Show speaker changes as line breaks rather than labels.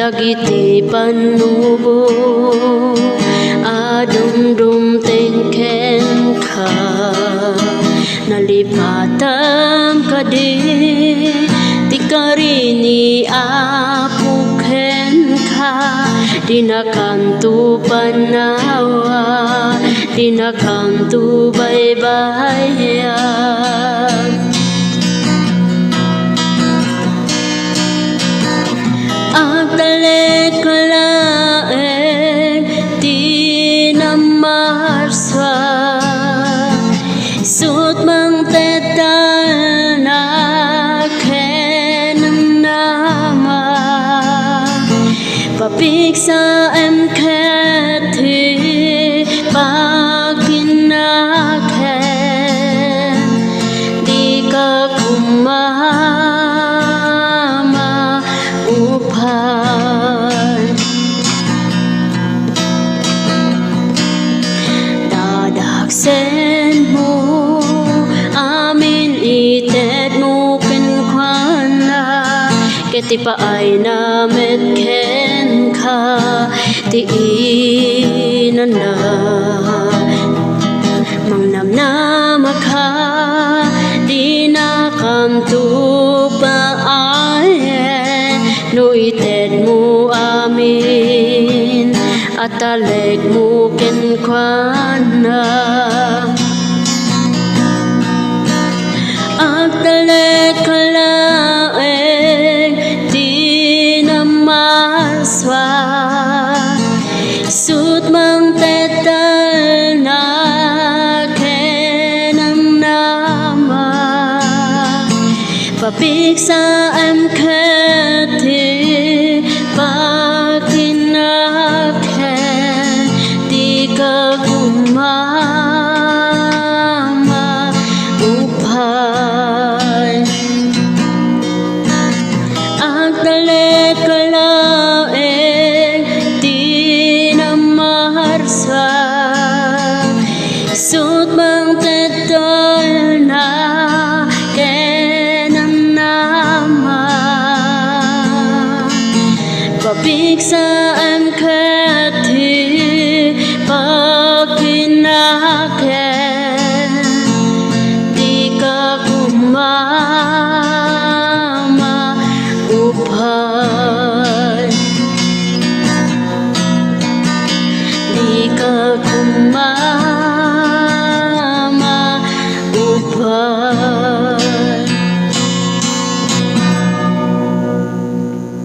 dagiti panubo adumdum tengken ka nalipatam kadi tikarini apukhen ka dinakantu panawa dinakantu baybaya agdale kalaeng di namarswa sut mang tetal na ken nama papiksa em keti paginaken di ka kumama upan dadaksen mo amin itet mo kenkwana keti pa ay namet ken ka ti inana mangnam na maka di nakantu pa ay no ited mo amin at taleg mo kenkwana at taleg kalaeng di namaswa sut mang tetal na kenang nama papiksa em keti pakinaken di ka kumama upay agdale kalaeng di namarsa sut mang tetal na kenang nama papiksa em keti pakinaken di ka kumama upay di ka kumama